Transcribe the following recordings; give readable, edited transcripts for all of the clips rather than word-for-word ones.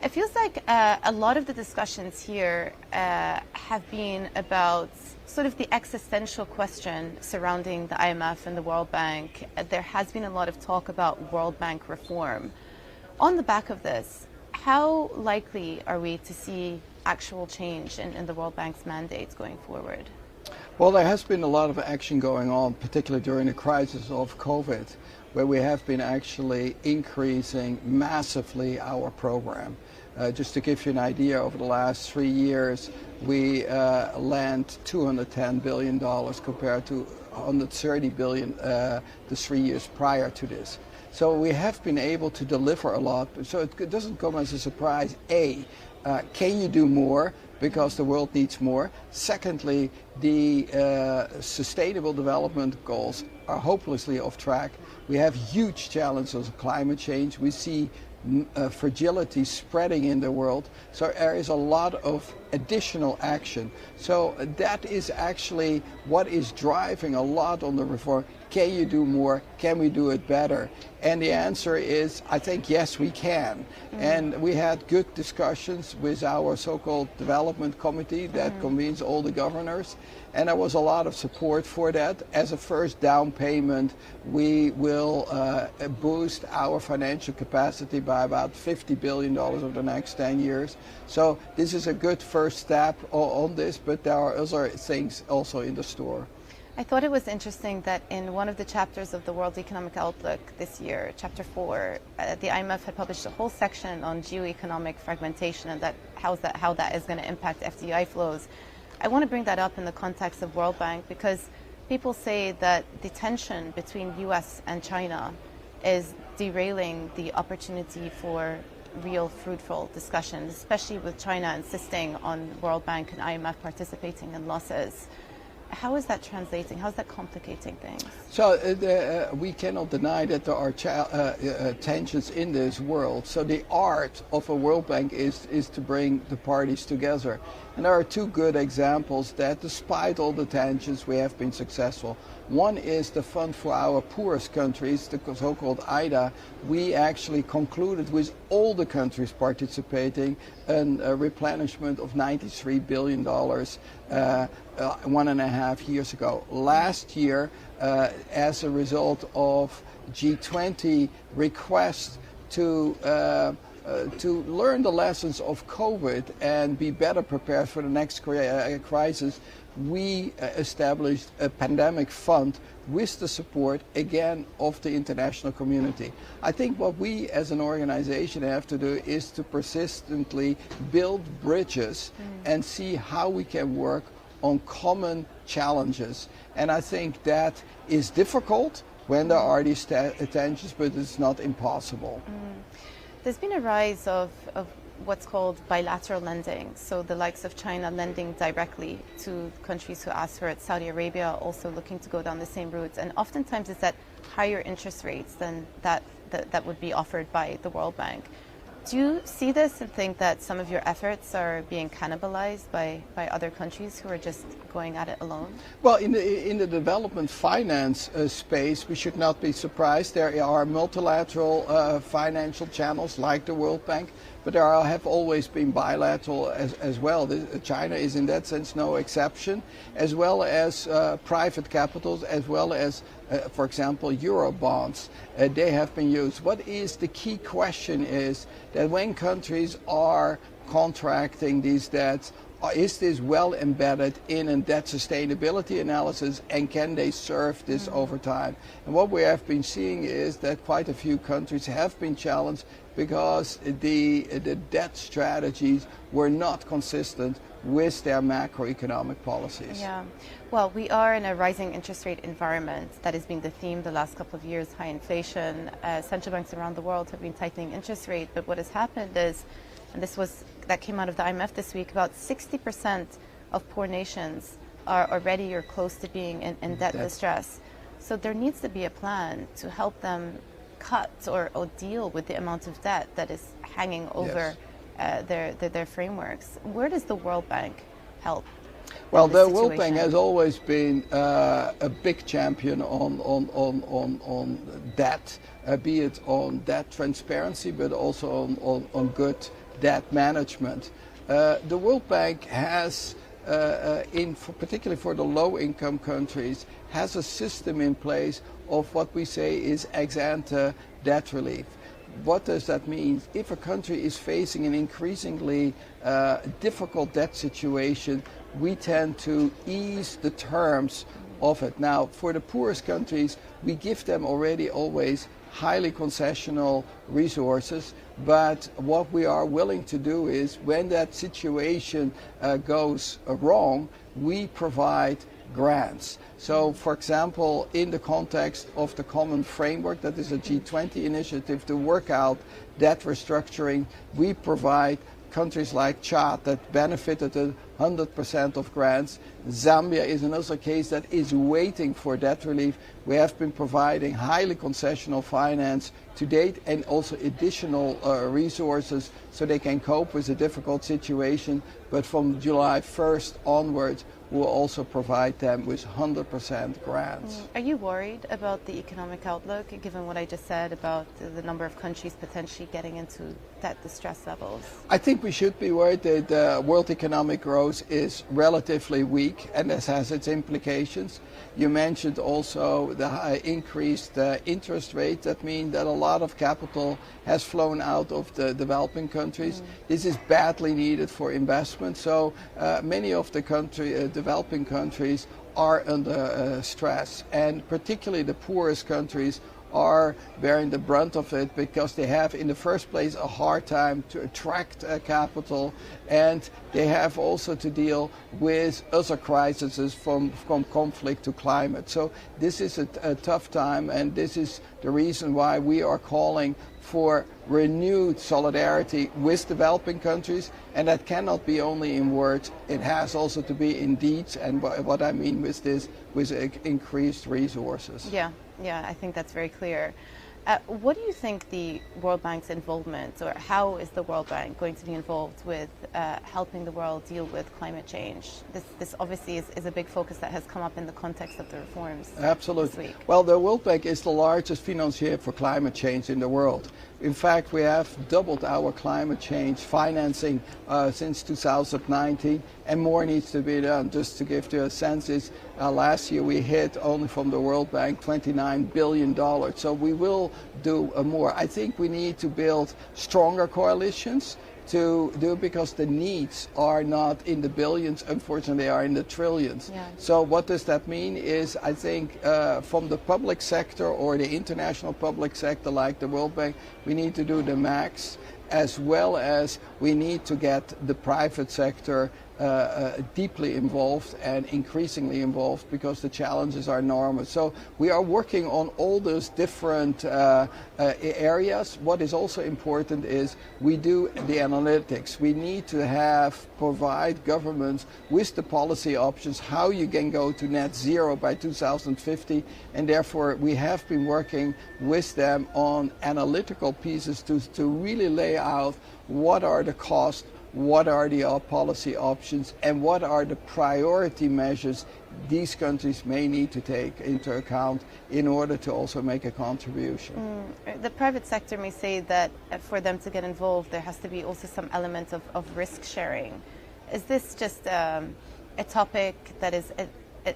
It feels like a lot of the discussions here have been about sort of the existential question surrounding the IMF and the World Bank. There has been a lot of talk about World Bank reform. On the back of this, how likely are we to see actual change in the World Bank's mandates going forward? Well, there has been a lot of action going on, particularly during the crisis of COVID, where we have been actually increasing massively our program. Just to give you an idea, over the last 3 years, we lent $210 billion compared to $130 billion the 3 years prior to this. So we have been able to deliver a lot. So it doesn't come as a surprise. Can you do more? Because the world needs more. Secondly, the Sustainable Development Goals are hopelessly off track. We have huge challenges of climate change. We see fragility spreading in the world. So there is a lot of additional action. So that is actually what is driving a lot on the reform. Can you do more? Can we do it better? And the answer is, I think, yes, we can. And we had good discussions with our so-called development committee that convenes all the governors. And there was a lot of support for that. As a first down payment, we will boost our financial capacity by about $50 billion over the next 10 years. So this is a good first step on this, but there are other things also in the store. I thought it was interesting that in one of the chapters of the World Economic Outlook this year, Chapter 4, the IMF had published a whole section on geoeconomic fragmentation and how that is going to impact FDI flows. I want to bring that up in the context of World Bank because people say that the tension between US and China is derailing the opportunity for real fruitful discussions, especially with China insisting on World Bank and IMF participating in losses. How is that translating? How is that complicating things? So we cannot deny that there are tensions in this world. So the art of a World Bank is to bring the parties together. And there are two good examples that despite all the tensions we have been successful. One is the fund for our poorest countries, the so-called IDA. We actually concluded with all the countries participating a replenishment of $93 billion 1.5 years ago. Last year, as a result of G20 requests to learn the lessons of COVID and be better prepared for the next crisis, we established a pandemic fund with the support, again, of the international community. I think what we as an organization have to do is to persistently build bridges and see how we can work on common challenges. And I think that is difficult when there are these tensions, but it's not impossible. There's been a rise of what's called bilateral lending, so the likes of China lending directly to countries who ask for it, Saudi Arabia also looking to go down the same routes, and oftentimes it's at higher interest rates than that would be offered by the World Bank. Do you see this and think that some of your efforts are being cannibalized by other countries who are just going at it alone? Well, in the development finance space, we should not be surprised. There are multilateral financial channels like the World Bank, but there have always been bilateral as well. China is in that sense no exception, as well as private capitals, as well as for example, Euro bonds. They have been used. What is the key question is that when countries are contracting these debts, is this well embedded in a debt sustainability analysis, and can they serve this over time? And what we have been seeing is that quite a few countries have been challenged because the debt strategies were not consistent with their macroeconomic policies. Yeah, well, we are in a rising interest rate environment. That has been the theme the last couple of years, high inflation. Central banks around the world have been tightening interest rate, but what has happened is, and that came out of the IMF this week, about 60% of poor nations are already or close to being in debt distress. So there needs to be a plan to help them cut or deal with the amount of debt that is hanging over their frameworks. Where does the World Bank help? Well, the World Bank has always been a big champion on debt, be it on debt transparency, but also on good debt management. The World Bank has, particularly for the low-income countries, has a system in place of what we say is ex-ante debt relief. What does that mean? If a country is facing an increasingly difficult debt situation, we tend to ease the terms of it. Now, for the poorest countries, we give them already always highly concessional resources, but what we are willing to do is when that situation goes wrong, we provide grants. So, for example, in the context of the common framework, that is a G20 initiative to work out debt restructuring, we provide countries like Chad that benefited 100% of grants. Zambia is another case that is waiting for debt relief. We have been providing highly concessional finance to date and also additional resources so they can cope with a difficult situation. But from July 1st onwards, we'll also provide them with 100% grants. Are you worried about the economic outlook, given what I just said about the number of countries potentially getting into debt distress levels? I think we should be worried that world economic growth is relatively weak, and this has its implications. You mentioned also the increased interest rate. That means that a lot of capital has flown out of the developing countries. This is badly needed for investment. So many of the developing countries are under stress, and particularly the poorest countries are bearing the brunt of it because they have in the first place a hard time to attract capital, and they have also to deal with other crises from conflict to climate. So this is a tough time, and this is the reason why we are calling for renewed solidarity with developing countries, and that cannot be only in words, it has also to be in deeds, and what I mean with this, with increased resources. Yeah, I think that's very clear. What do you think the World Bank's involvement, or how is the World Bank going to be involved with helping the world deal with climate change? This obviously is a big focus that has come up in the context of the reforms. Absolutely. This week. Well, the World Bank is the largest financier for climate change in the world. In fact, we have doubled our climate change financing since 2019, and more needs to be done. Just to give you a sense, last year we hit only from the World Bank $29 billion. So we will do more. I think we need to build stronger coalitions to do, because the needs are not in the billions, unfortunately, they are in the trillions. Yeah. So what does that mean is, I think from the public sector or the international public sector like the World Bank, we need to do the max, as well as we need to get the private sector deeply involved and increasingly involved, because the challenges are enormous. So we are working on all those different areas. What is also important is we do the analytics. We need to provide governments with the policy options, how you can go to net zero by 2050, and therefore we have been working with them on analytical pieces to really lay out what are the costs, what are the policy options, and what are the priority measures these countries may need to take into account in order to also make a contribution. The private sector may say that for them to get involved, there has to be also some element of risk sharing. Is this just a topic that is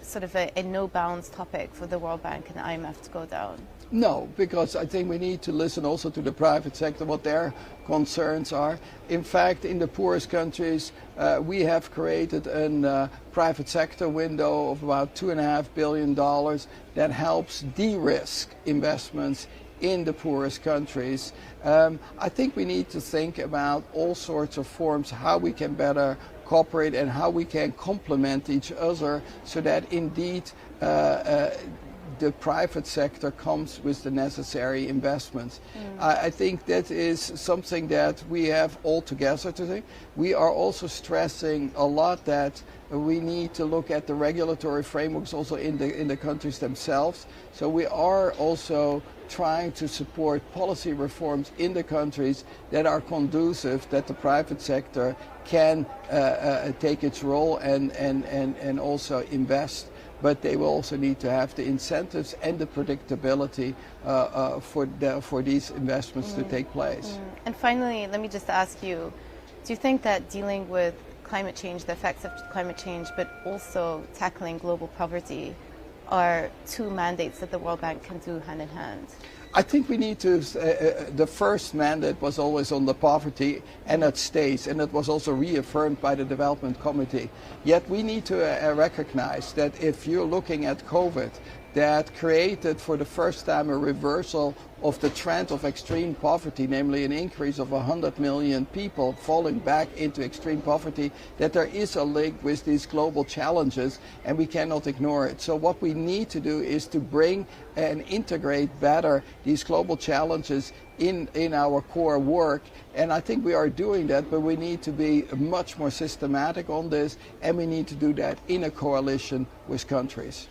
sort of a no-bounds topic for the World Bank and the IMF to go down? No, because I think we need to listen also to the private sector, what their concerns are. In fact, in the poorest countries, we have created a private sector window of about $2.5 billion that helps de-risk investments in the poorest countries. I think we need to think about all sorts of forms, how we can better cooperate and how we can complement each other, so that indeed the private sector comes with the necessary investments. I think that is something that we have all together today. We are also stressing a lot that we need to look at the regulatory frameworks also in the countries themselves. So we are also trying to support policy reforms in the countries that are conducive, that the private sector can take its role and also invest. But they will also need to have the incentives and the predictability for these investments to take place. And finally, let me just ask you, Do you think that dealing with climate change, the effects of climate change, but also tackling global poverty are two mandates that the World Bank can do hand in hand? I think we need to, the first mandate was always on the poverty, and it stays, and it was also reaffirmed by the Development Committee. Yet we need to recognize that if you're looking at COVID, that created for the first time a reversal of the trend of extreme poverty, namely an increase of 100 million people falling back into extreme poverty, that there is a link with these global challenges and we cannot ignore it. So what we need to do is to bring and integrate better these global challenges in our core work, and I think we are doing that, but we need to be much more systematic on this, and we need to do that in a coalition with countries.